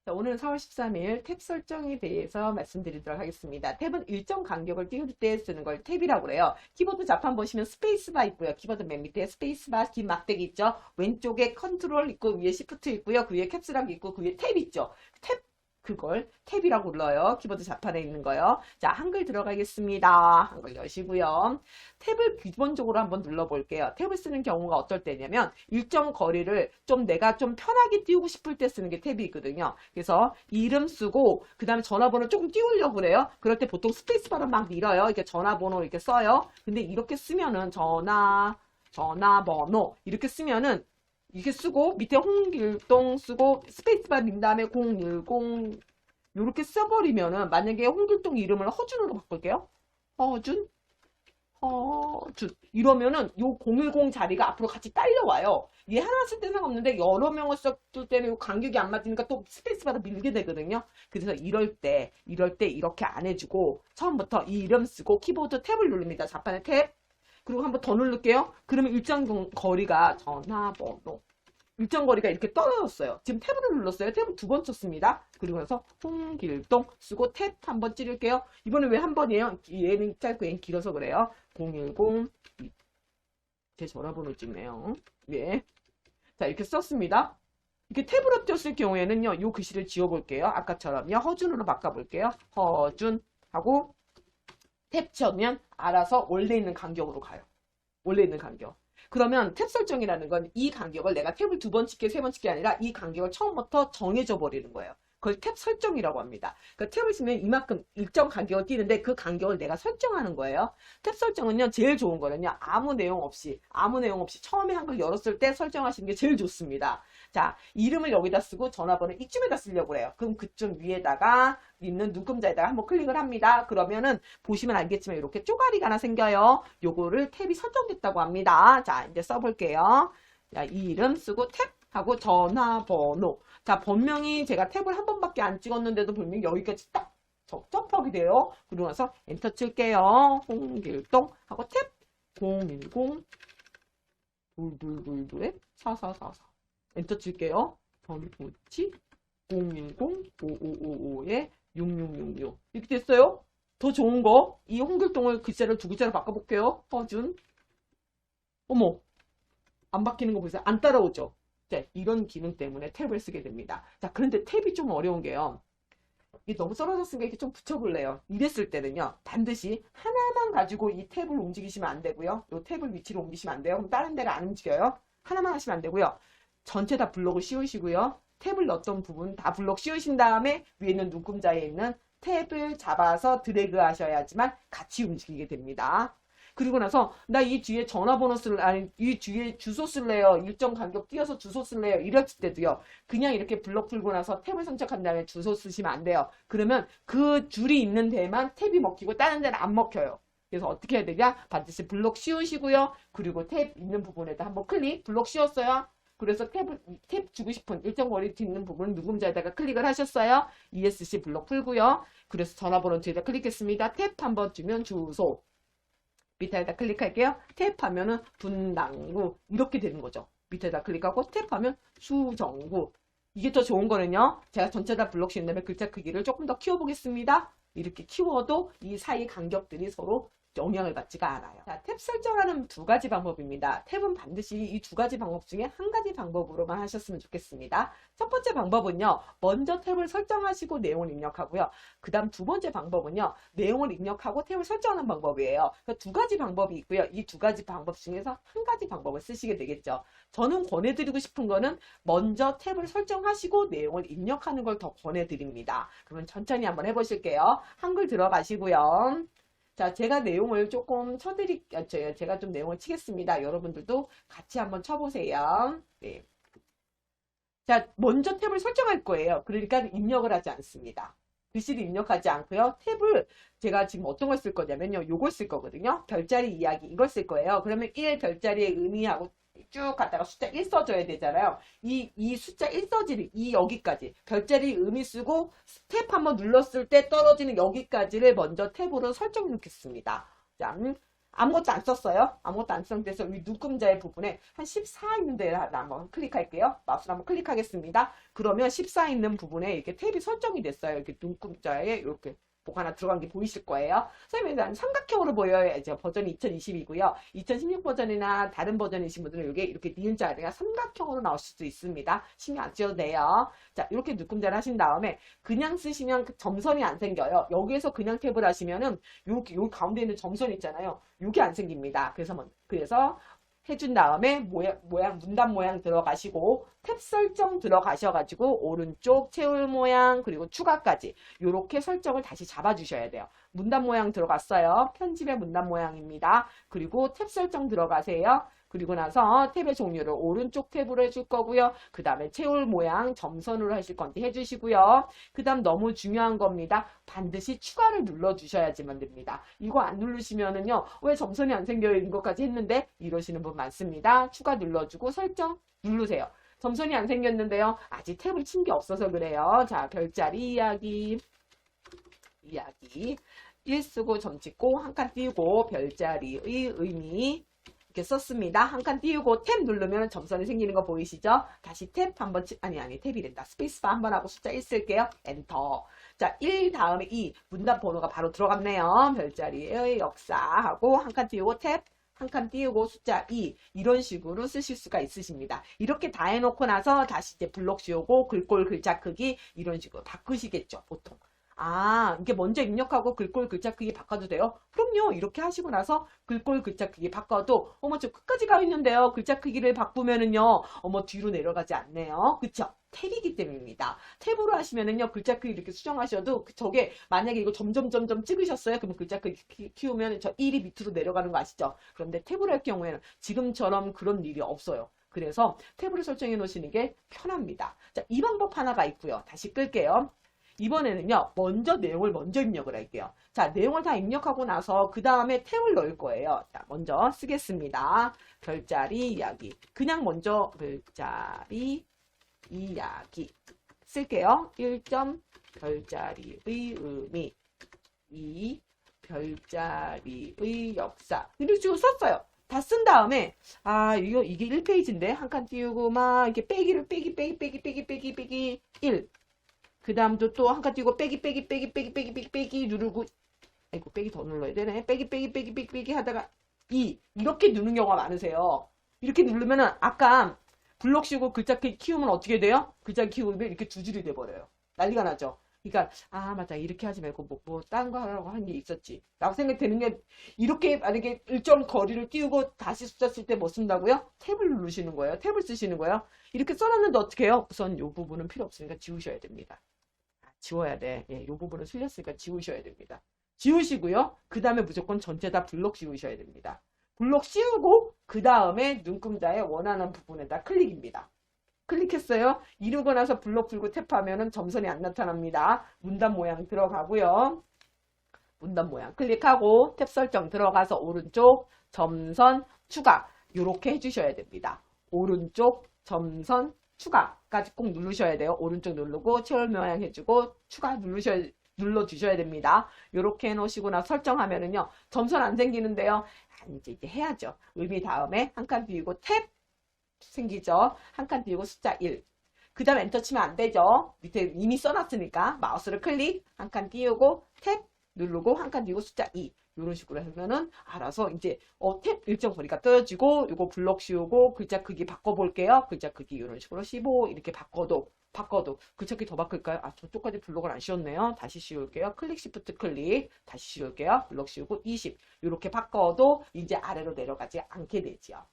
자, 오늘은 4월 13일 탭 설정에 대해서 말씀드리도록 하겠습니다. 탭은 일정 간격을 띄울 때 쓰는 걸 탭이라고 그래요. 키보드 자판 보시면 스페이스바 있고요. 키보드 맨 밑에 스페이스바 긴 막대기 있죠. 왼쪽에 컨트롤 있고 위에 시프트 있고요. 그 위에 캡슐락 있고 그 위에 탭 있죠. 탭 그걸 탭이라고 불러요. 키보드 자판에 있는 거요. 자, 한글 들어가겠습니다. 한글 여시고요. 탭을 기본적으로 한번 눌러볼게요. 탭을 쓰는 경우가 어떨 때냐면 일정 거리를 좀 내가 좀 편하게 띄우고 싶을 때 쓰는 게 탭이거든요. 그래서 이름 쓰고 그 다음에 전화번호 조금 띄우려고 그래요. 그럴 때 보통 스페이스바를 막 밀어요. 이렇게 전화번호 이렇게 써요. 근데 이렇게 쓰면은 전화번호 이렇게 쓰면은 이렇게 쓰고 밑에 홍길동 쓰고 스페이스바 민 다음에 010 이렇게 써버리면은 만약에 홍길동 이름을 허준으로 바꿀게요. 허준 이러면은 요 010 자리가 앞으로 같이 딸려와요. 얘 하나 쓸 때 상관없는데 여러 명을 썼을 때는 요 간격이 안 맞으니까 또 스페이스바를 밀게 되거든요. 그래서 이럴 때 이렇게 안 해주고 처음부터 이 이름 쓰고 키보드 탭을 누릅니다. 자판의 탭. 그리고 한번 더 누를게요. 그러면 일정 거리가 전화번호 일정 거리가 이렇게 떨어졌어요. 지금 탭을 눌렀어요. 탭을 두 번 쳤습니다. 그리고 나서 홍길동 쓰고 탭 한 번 찌를게요. 이번에 왜 한 번이에요? 얘는 짧고 얘는 길어서 그래요. 010 제 전화번호 찍네요. 예. 자, 이렇게 썼습니다. 이렇게 탭으로 띄었을 경우에는요. 이 글씨를 지워볼게요. 아까처럼요. 허준으로 바꿔볼게요. 허준 하고 탭 쳐면 알아서 원래 있는 간격으로 가요. 원래 있는 간격. 그러면 탭 설정이라는 건 이 간격을 내가 탭을 두 번 찍게 세 번 찍게 아니라 이 간격을 처음부터 정해져 버리는 거예요. 그걸 탭 설정이라고 합니다. 그러니까 탭을 쓰면 이만큼 일정 간격을 띄는데 그 간격을 내가 설정하는 거예요. 탭 설정은요 제일 좋은 거는요 아무 내용 없이 처음에 한글 열었을 때 설정하시는 게 제일 좋습니다. 자, 이름을 여기다 쓰고 전화번호 이쯤에다 쓰려고 해요. 그럼 그쪽 위에다가 있는 눈금자에다가 한번 클릭을 합니다. 그러면은 보시면 알겠지만 이렇게 쪼가리가 하나 생겨요. 요거를 탭이 설정됐다고 합니다. 자, 이제 써볼게요. 자, 이 이름 쓰고 탭 하고 전화번호. 자, 번명이 제가 탭을 한 번밖에 안 찍었는데도 분명히 여기까지 딱 적접하게 돼요. 그러고 나서 엔터 칠게요. 홍길동 하고 탭 010 2222에 4444 엔터 칠게요. 전부치 010 5555에 6666 이렇게 됐어요. 더 좋은 거 이 홍길동을 글자를 두 글자로 바꿔볼게요. 허준 어머 안 바뀌는 거 보세요. 안 따라오죠. 자, 이런 기능 때문에 탭을 쓰게 됩니다. 자, 그런데 탭이 좀 어려운 게요. 이게 너무 떨어졌으니까 이렇게 좀 붙여볼래요. 이랬을 때는요. 반드시 하나만 가지고 이 탭을 움직이시면 안 되고요. 이 탭을 위치로 옮기시면 안 돼요. 그럼 다른 데가 안 움직여요. 하나만 하시면 안 되고요. 전체 다 블록을 씌우시고요. 탭을 넣었던 부분 다 블록 씌우신 다음에 위에 있는 눈금자에 있는 탭을 잡아서 드래그 하셔야지만 같이 움직이게 됩니다. 그리고 나서 나 이 뒤에 전화번호 쓸래 아니 이 뒤에 주소 쓸래요. 일정 간격 띄어서 주소 쓸래요. 이럴 때도요. 그냥 이렇게 블록 풀고 나서 탭을 선택한 다음에 주소 쓰시면 안 돼요. 그러면 그 줄이 있는 데만 탭이 먹히고 다른 데는 안 먹혀요. 그래서 어떻게 해야 되냐? 반드시 블록 씌우시고요. 그리고 탭 있는 부분에다 한번 클릭, 블록 씌웠어요. 그래서 탭 주고 싶은 일정 거리 딛는 부분 누금자에다가 클릭을 하셨어요. ESC 블록 풀고요. 그래서 전화번호 뒤에다 클릭했습니다. 탭 한번 주면 주소. 밑에다 클릭할게요. 탭하면은 분당구 이렇게 되는 거죠. 밑에다 클릭하고 탭하면 수정구. 이게 더 좋은 거는요. 제가 전체 다 블록 씌운 다음에 글자 크기를 조금 더 키워보겠습니다. 이렇게 키워도 이 사이 간격들이 서로 영향을 받지가 않아요. 자, 탭 설정하는 두 가지 방법입니다. 탭은 반드시 이 두 가지 방법 중에 한 가지 방법으로만 하셨으면 좋겠습니다. 첫 번째 방법은요. 먼저 탭을 설정하시고 내용을 입력하고요. 그 다음 두 번째 방법은요. 내용을 입력하고 탭을 설정하는 방법이에요. 그러니까 두 가지 방법이 있고요. 이 두 가지 방법 중에서 한 가지 방법을 쓰시게 되겠죠. 저는 권해드리고 싶은 거는 먼저 탭을 설정하시고 내용을 입력하는 걸 더 권해드립니다. 그러면 천천히 한번 해보실게요. 한글 들어가시고요. 자, 제가 내용을 조금 제가 좀 내용을 치겠습니다. 여러분들도 같이 한번 쳐보세요. 네. 자, 먼저 탭을 설정할 거예요. 그러니까 입력을 하지 않습니다. 글씨를 입력하지 않고요. 탭을 제가 지금 어떤 걸 쓸 거냐면요. 요걸 쓸 거거든요. 별자리 이야기 이걸 쓸 거예요. 그러면 1 별자리의 의미하고 쭉 갔다가 숫자 1 써줘야 되잖아요. 이 숫자 1 써지는 이 여기까지 별자리 의미 쓰고 탭 한번 눌렀을 때 떨어지는 여기까지를 먼저 탭으로 설정 놓겠습니다. 자, 아무것도 안 썼어요. 아무것도 안 쓴 상태에서 위 눈금자의 부분에 한 14 있는 데를 한번 클릭할게요. 마우스를 한번 클릭하겠습니다. 그러면 14 있는 부분에 이렇게 탭이 설정이 됐어요. 이렇게 눈금자에 이렇게 뭐가 하나 들어간 게 보이실 거예요. 선생님은 삼각형으로 보여요. 이제 버전이 2020이고요. 2016 버전이나 다른 버전이신 분들은 이게 이렇게 니은 자리가 삼각형으로 나오실 수 있습니다. 신경 안 쓰셔도 돼요. 자, 이렇게 눈금자를 하신 다음에 그냥 쓰시면 그 점선이 안 생겨요. 여기에서 그냥 탭을 하시면은 요렇게 요 가운데 있는 점선 있잖아요. 요게 안 생깁니다. 그래서 해준 다음에 문단 모양 들어가시고 탭 설정 들어가셔가지고 오른쪽 채울 모양 그리고 추가까지 요렇게 설정을 다시 잡아주셔야 돼요. 문단 모양 들어갔어요. 편집의 문단 모양입니다. 그리고 탭 설정 들어가세요. 그리고 나서 탭의 종류를 오른쪽 탭으로 해줄 거고요. 그 다음에 채울 모양 점선으로 하실 건데 해주시고요. 그 다음 너무 중요한 겁니다. 반드시 추가를 눌러주셔야지만 됩니다. 이거 안 누르시면은요. 왜 점선이 안 생겨요? 이것까지 했는데 이러시는 분 많습니다. 추가 눌러주고 설정 누르세요. 점선이 안 생겼는데요. 아직 탭을 친 게 없어서 그래요. 자, 별자리 이야기 1 쓰고 점 찍고 한 칸 띄우고 별자리의 의미 이렇게 썼습니다. 한 칸 띄우고 탭 누르면 점선이 생기는 거 보이시죠? 다시 탭 한번 아니 탭이된다. 스페이스바 한번 하고 숫자 1 쓸게요. 엔터. 자, 1 다음에 2 문단 번호가 바로 들어갔네요. 별자리의 역사하고 한 칸 띄우고 탭 한 칸 띄우고 숫자 2 이런 식으로 쓰실 수가 있으십니다. 이렇게 다 해놓고 나서 다시 이제 블록 씌우고 글꼴 글자 크기 이런 식으로 바꾸시겠죠. 보통. 아, 이게 먼저 입력하고 글꼴 글자 크기 바꿔도 돼요? 그럼요. 이렇게 하시고 나서 글꼴 글자 크기 바꿔도 어머 저 끝까지 가 있는데요. 글자 크기를 바꾸면은요. 어머 뒤로 내려가지 않네요. 그쵸? 탭이기 때문입니다. 탭으로 하시면은요. 글자 크기 이렇게 수정하셔도 저게 만약에 이거 점점 찍으셨어요. 그러면 글자 크기 키우면 저 1이 밑으로 내려가는 거 아시죠? 그런데 탭으로 할 경우에는 지금처럼 그런 일이 없어요. 그래서 탭으로 설정해 놓으시는 게 편합니다. 자, 이 방법 하나가 있고요. 다시 끌게요. 이번에는요. 먼저 내용을 먼저 입력을 할게요. 자, 내용을 다 입력하고 나서 그 다음에 탭을 넣을 거예요. 자, 먼저 쓰겠습니다. 별자리 이야기. 그냥 먼저 별자리 이야기 쓸게요. 1점 별자리의 의미 2 별자리의 역사 이렇게 지금 썼어요. 다 쓴 다음에 이게 1페이지인데 한 칸 띄우고 막 이렇게 빼기를 빼기 1 그 다음도 또 한 칸 띄우고 빼기 누르고 아이고 빼기 더 눌러야 되네. 빼기 하다가 2 이렇게 누르는 경우가 많으세요. 이렇게 누르면은 아까 블록 씌우고 글자 키우면 어떻게 돼요? 글자 키우면 이렇게 두 줄이 돼버려요. 난리가 나죠. 그러니까 맞다 이렇게 하지 말고 딴 거 하라고 한 게 있었지 라고 생각되는 게 이렇게 만약에 일정 거리를 띄우고 다시 숫자 쓸 때 뭐 쓴다고요? 탭을 누르시는 거예요. 탭을 쓰시는 거예요. 이렇게 써놨는데 어떻게 해요? 우선 이 부분은 필요 없으니까 지우셔야 됩니다. 지워야 돼. 예, 이 부분은 틀렸으니까 지우셔야 됩니다. 지우시고요. 그 다음에 무조건 전체 다 블록 씌우셔야 됩니다. 블록 씌우고 그 다음에 눈금자의 원하는 부분에다 클릭입니다. 클릭했어요. 이루고 나서 블록 풀고 탭하면은 점선이 안 나타납니다. 문단 모양 들어가고요. 문단 모양 클릭하고 탭 설정 들어가서 오른쪽 점선 추가 이렇게 해주셔야 됩니다. 오른쪽 점선 추가까지 꼭 누르셔야 돼요. 오른쪽 누르고 채울 모양 해주고 추가 눌러주셔야 됩니다. 이렇게 해놓으시고 나 설정하면은요. 점선 안 생기는데요. 이제 해야죠. 의미 다음에 한 칸 띄우고 탭 생기죠. 한 칸 띄우고 숫자 1. 그 다음 엔터 치면 안 되죠. 밑에 이미 써놨으니까 마우스를 클릭 한 칸 띄우고 탭 누르고 한 칸 띄우고 숫자 2. 이런 식으로 하면은 알아서 이제 탭 일정 거리가 떠지고 이거 블록 씌우고 글자 크기 바꿔볼게요. 글자 크기 이런 식으로 15 이렇게 바꿔도 글자 크기 더 바꿀까요? 저쪽까지 블록을 안 씌웠네요. 다시 씌울게요. 클릭 시프트 클릭 다시 씌울게요. 블록 씌우고 20 이렇게 바꿔도 이제 아래로 내려가지 않게 되지요.